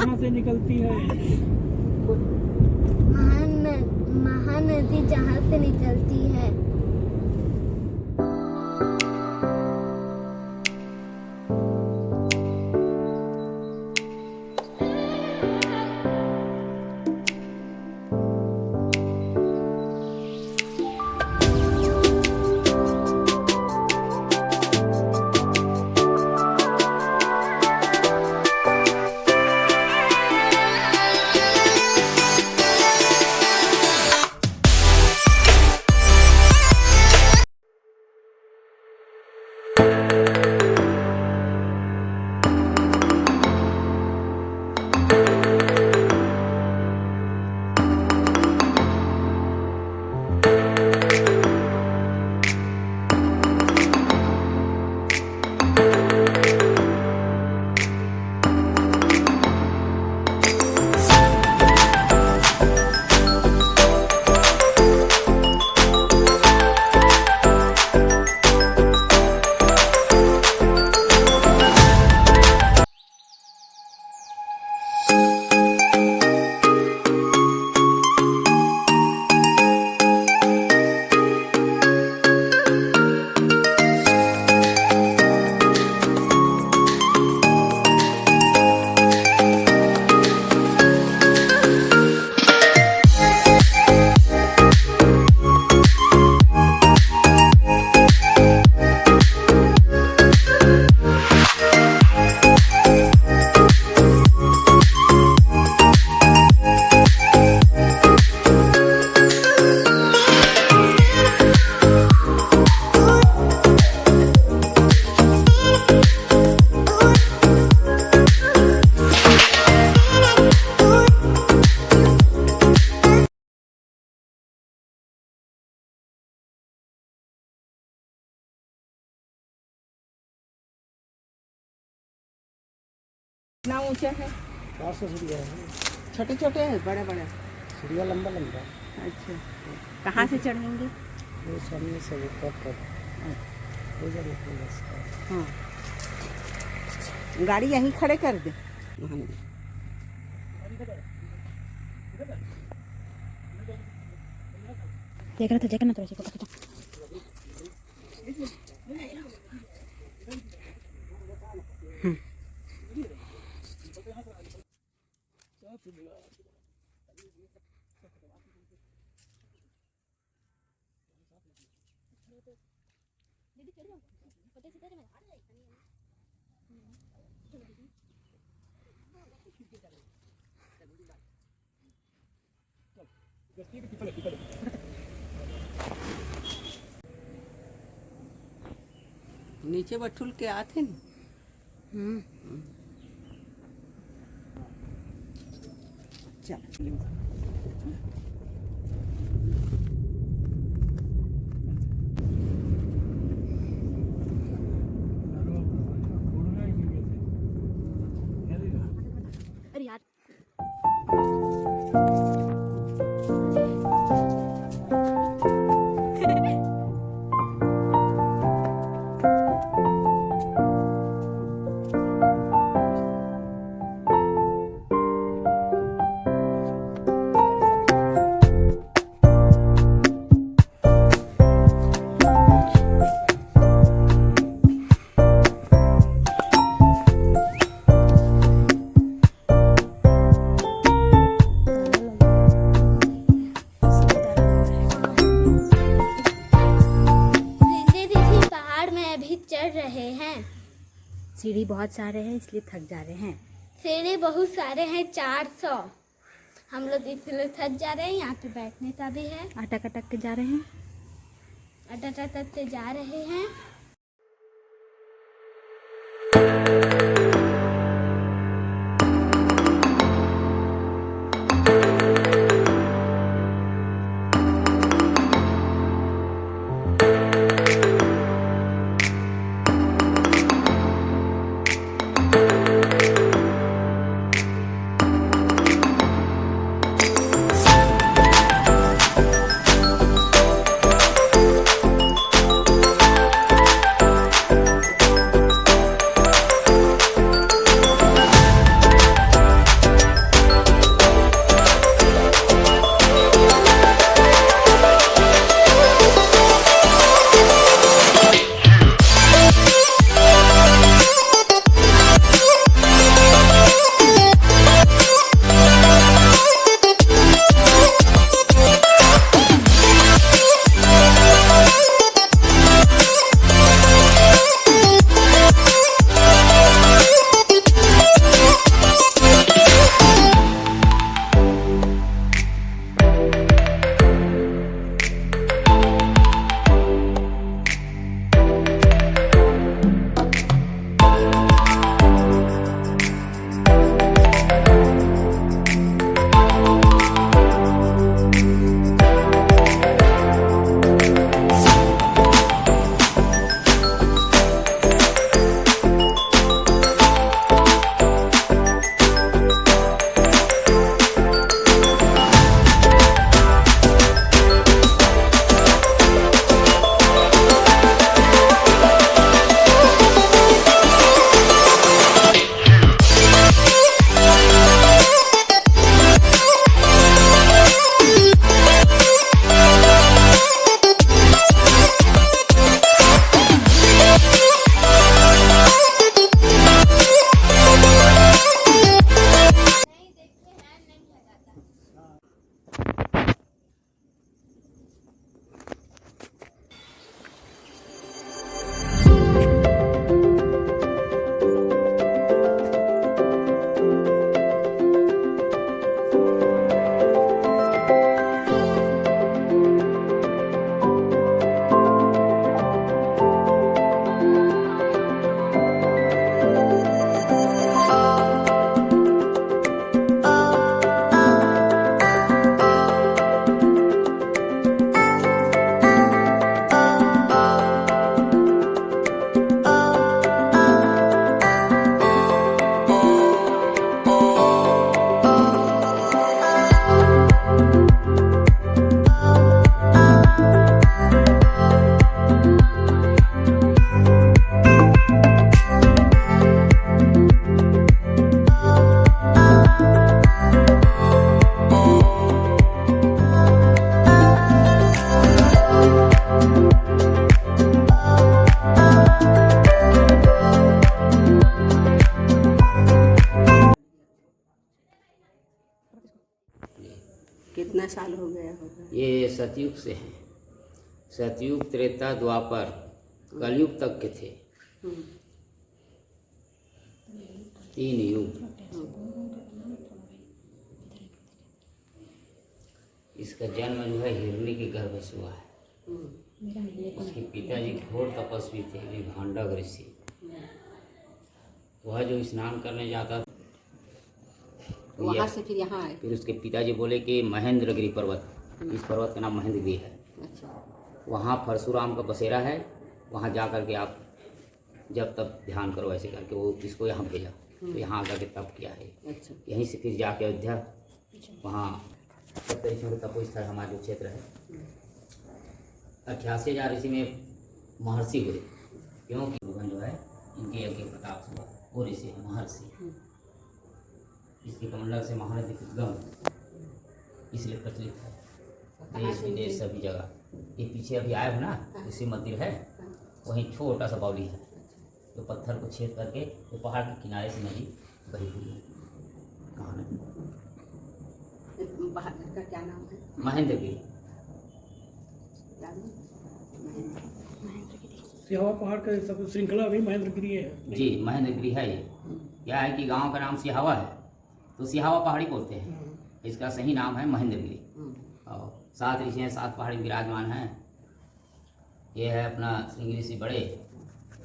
कहाँ से निकलती है? महानदी जहाँ से निकलती है। कितना ऊंचा है? 400 सीढ़ियाँ है। छोटे छोटे हैं बड़े बड़े? सीढ़ियाँ लंबा लंबा। अच्छा, कहाँ से चढ़ेंगे? वो सामने से ऊपर तक हो जाएगा। हाँ, गाड़ी यहीं खड़े कर दे। देख रहा था जगह ना तो ऐसे पकड़। नीचे बठुल के आते न। चल अरे यार चढ़ रहे हैं। सीढ़ी बहुत सारे हैं इसलिए थक जा रहे हैं। सीढ़ी बहुत सारे हैं 400। हम लोग इसलिए थक जा रहे हैं। यहाँ पे बैठने का भी है। अटक अटक के जा रहे हैं। अटक अटक के जा रहे हैं। साल हो गया होगा? ये सतयुग से हैं। सतयुग, त्रेता, द्वापर, कलयुग तक के थे। 3 युग। इसका जन्म जो है हिरणी के गर्भ से हुआ है। इसके पिताजी घोर तपस्वी थे, विभांडक ऋषि। वह जो स्नान करने जाता था, वहाँ से फिर यहाँ आए? फिर उसके पिताजी बोले कि महेंद्रगिरी पर्वत, इस पर्वत का नाम महेंद्रगिरी है, अच्छा। वहाँ परशुराम का बसेरा है, वहाँ जा कर के आप जब तब ध्यान करो ऐसे करके वो इसको यहाँ भेजा। तो यहाँ आकर के तप किया है। अच्छा। यहीं से फिर जाके अयोध्या, वहाँ सप्तऋषियों का तपोस्थल हमारा जो क्षेत्र है। 88,000 ऋषि में महर्षि हुए, क्योंकि भगवान जो है इनके यज्ञ प्रताप से हुआ, वो ऋषि है महर्षि। इसके कमंडल से महानदी उद्गम इसलिए प्रचलित है देश विदेश सभी जगह। ये पीछे अभी आए हो ना, इसी मंदिर है, वहीं छोटा सा बावली है, तो पत्थर को छेद करके वो पहाड़ के किनारे से नदी बही हुई है। महानदी बहादुर का क्या नाम है? महेंद्रगिरी। सिहावा पहाड़ का सब श्रृंखला भी महेंद्रगिरी है। जी महेंद्रगिरी है। ये क्या है कि गांव का नाम सिहावा है, तो सिहावा पहाड़ी बोलते हैं। इसका सही नाम है महेंद्रगिरी। और 7 ऋषि हैं, 7 पहाड़ी विराजमान हैं। ये है अपना श्रृंगी ऋषि बड़े,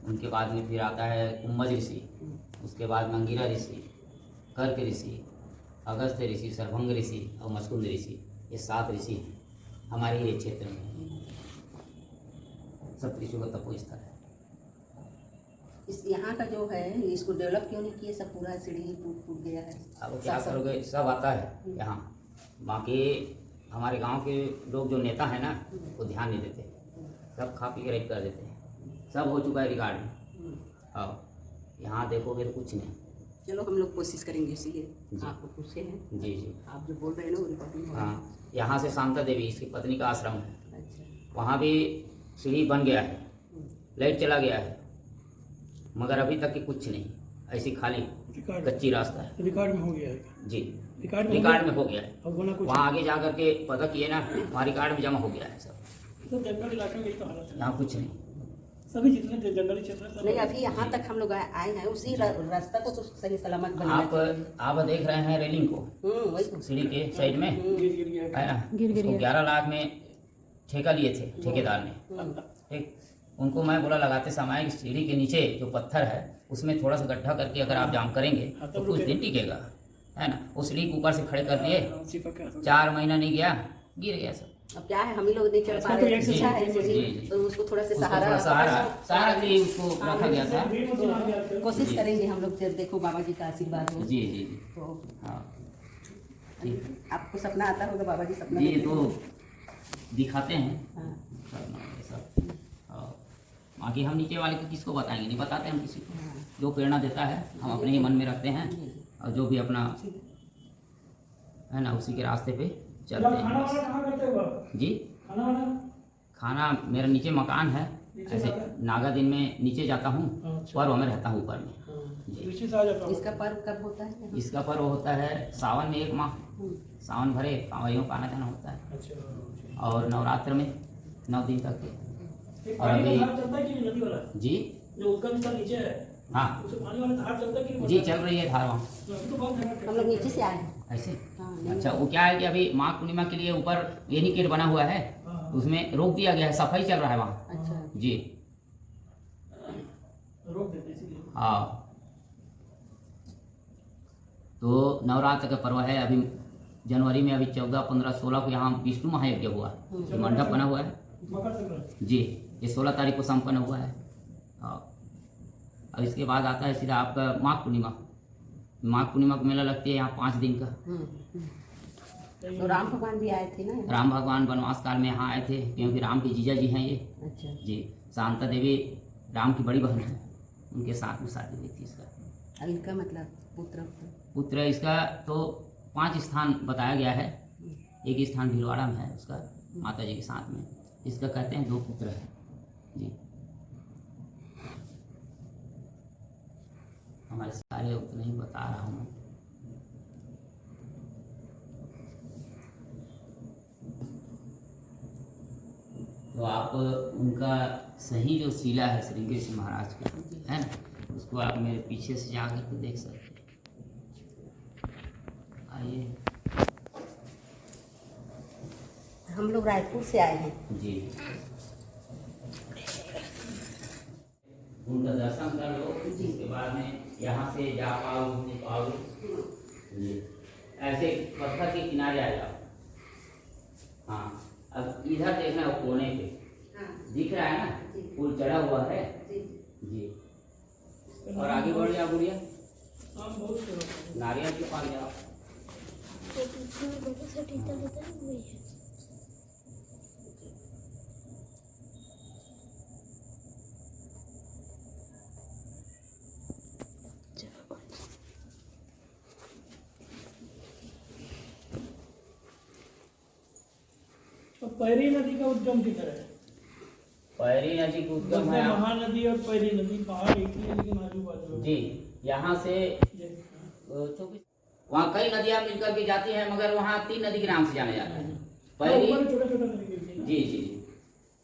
उनके बाद में फिर आता है कुम्भज ऋषि, उसके बाद मंगीरा ऋषि, कर्क ऋषि, अगस्त्य ऋषि, सर्वभंग ऋषि और मस्कुंद ऋषि। ये 7 ऋषि हैं हमारे ये क्षेत्र में। सप्तऋषियों का तपोस्थल है। इस यहाँ का जो है इसको डेवलप क्यों नहीं किए? सब पूरा सीढ़ी टूट गया है। अब क्या करोगे, सब आता है यहाँ। बाकी हमारे गांव के लोग जो नेता हैं ना, वो ध्यान नहीं देते, सब खा पी के रेप कर देते हैं। सब हो चुका है रिकॉर्ड में। और यहाँ देखोगे तो कुछ नहीं। चलो हम लोग कोशिश करेंगे, इसीलिए आपको पूछे हैं। जी जी। आप जो बोल रहे हैं ना वो रिकॉर्डिंग होगा। हाँ, यहाँ से शांता देवी इसकी पत्नी का आश्रम है। अच्छा। वहाँ भी सीढ़ी बन गया है, लाइट चला गया है, मगर अभी तक की कुछ नहीं, ऐसी खाली कच्ची रास्ता है। रिकॉर्ड में हो गया है जी, रिकॉर्ड में हो गया है। अब होना कुछ वहाँ आगे जा करके पता किए ना, वहाँ रिकॉर्ड में जमा हो गया है सब। तो जंगल इलाके में यही तो हालत है। यहाँ कुछ नहीं। सभी जितने जंगली क्षेत्र हैं, सब नहीं, अभी यहाँ तक हम लोग आए हैं, उसी रास्ता को तो सही सलामत बनाना आप देख रहे हैं रेलिंग को, वही तो। सीढ़ी के साइड में गिर गया है ना। उसको 11 लाख में ठेका लिए थे ठेकेदार ने। ठीक, उनको मैं बोला लगाते समय कि सीढ़ी के नीचे जो पत्थर है उसमें थोड़ा सा गड्ढा करके अगर आप जाम करेंगे तो कुछ दिन टिकेगा, है ना। वो सीढ़ी के ऊपर से खड़े कर दिए, 4 महीना नहीं गया, गिर गया सब। अब क्या है, हम ही लोग नहीं चढ़ पा रहे हैं, अच्छा है जी। तो उसको थोड़ा से उसको सहारा थोड़ा सहारा के लिए उसको रखा गया था। कोशिश करेंगे हम लोग। जब देखो बाबा जी का आशीर्वाद हो जी जी जी। तो हाँ ठीक। आपको सपना आता होगा, बाबा जी सपना ये देखते तो हैं। दिखाते हैं हाँ। सब। और बाकी हम नीचे वाले को किसको बताएंगे, नहीं बताते हम किसी को। जो प्रेरणा देता है हम अपने ही मन में रखते हैं, और जो भी अपना है ना उसी के रास्ते पे चलते हैं। खाना वाना कहाँ करते हो आप? जी, खाना मेरा नीचे मकान है, ऐसे नागा दिन में नीचे जाता हूँ, पर्व में रहता हूँ ऊपर में। जी, इसका पर्व कब होता है? इसका पर्व होता है सावन में 1 माह, सावन भरे कांवरियों का आना जाना होता है। और नवरात्र में 9 दिन तक के। और अभी जी जो उसका भी नीचे है, हाँ उससे पानी वाला धार चलता है कि जी, चल रही है धार वहाँ हम लोग नीचे से आए हैं। ऐसे। हाँ, अच्छा, वो क्या है कि अभी माघ पूर्णिमा के लिए ऊपर यही गेट बना हुआ है, तो उसमें रोक दिया गया है, सफाई चल रहा है वहाँ। अच्छा जी रोक देते हैं इसीलिए। हाँ, तो नवरात्र का पर्व है। अभी जनवरी में अभी 14, 15, 16 को यहाँ विष्णु महायज्ञ हुआ, ये मंडप बना हुआ है। मकर संक्रांति जी, ये 16 तारीख को संपन्न हुआ है। और इसके बाद आता है सीधा आपका माघ पूर्णिमा। माघ पूर्णिमा को मेला लगती है यहाँ 5 दिन का। तो राम भगवान भी आए थे ना? राम भगवान वनवास काल में यहाँ आए थे, क्योंकि राम के जीजा जी हैं ये। अच्छा जी, शांता देवी राम की बड़ी बहन है, उनके साथ में शादी हुई थी इसका। और इनका मतलब पुत्र इसका तो 5 स्थान बताया गया है। एक स्थान भीलवाड़ा में है उसका, माता जी के साथ में। इसका कहते हैं 2 पुत्र हैं जी। हमारे सारे उतने ही बता रहा हूँ। आप उनका सही जो शिला है श्रृंगेरी सिंह महाराज की, है ना, उसको आप मेरे पीछे से जा करके देख सकते हैं। आइए। हम लोग रायपुर से आए हैं। जी, उनका दर्शन कर लो, जिसके बाद में यहाँ से जा पाओ घूम पाओ। जी, ऐसे पत्थर के किनारे आ जाओ। हाँ, अब इधर देखना है, कोने पे दिख रहा है ना, पुल चढ़ा हुआ है। जी, और आगे बढ़ जाओ गुड़िया, नारियल के पास जाओ। तो पीछे में बड़ा सा टीका होता है, वही है। तो पैरी नदी का उद्गम किधर है? पैरी नदी का उद्गम है। महानदी और पैरी नदी पहाड़ एक ही है, लेकिन आजू बाजू। जी, यहाँ से वहाँ कई नदियाँ मिलकर के जाती हैं, मगर वहाँ 3 नदी के नाम से जाना जाता है। पैरी, छोटा छोटा नदी गिरती है ना? जी जी जी,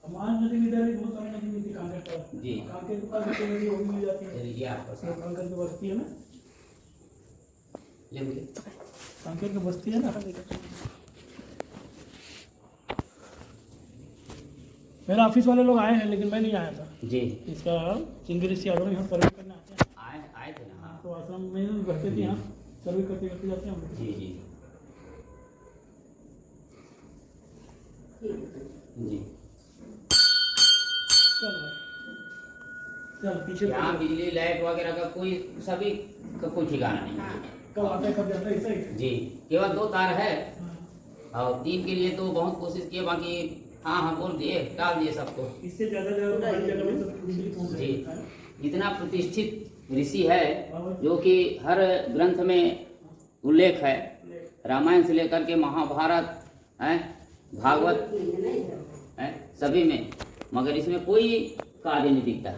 महानदी भी इधर बहुत सारी नदी मिलती है, कांकेर पर। जी, कांकेर के पास एक नदी वो भी मिल जाती है, ये आपका तो कांकेर की बस्ती है ना, ले मुझे। कांकेर की बस्ती है ना। मेरे ऑफिस वाले लोग आए हैं, लेकिन मैं नहीं आया था। जी, इसका श्रृंगेरी सिंह आश्रम यहाँ सर्वे करने आते हैं, आए थे ना। हाँ, तो आश्रम में रहते थे, यहाँ सर्वे करते करते जाते हैं हम लोग। जी जी जी। चल भाई, चल पीछे। यहाँ बिजली लाइट वगैरह का कोई सभी का कोई ठिकाना नहीं है। कब आता है कब जाता है, ऐसा ही। जी, केवल 2 तार है, हाँ। और 3 के लिए तो बहुत कोशिश किए, बाकी हाँ हाँ बोल दिए, डाल दिए सबको। इससे ज्यादा बड़ी जगह में सब बिजली पहुंच जी, जाता है। इतना प्रतिष्ठित ऋषि है जो कि हर ग्रंथ में उल्लेख है, रामायण से लेकर के महाभारत है, भागवत है, सभी में, मगर इसमें कोई कार्य नहीं दिखता।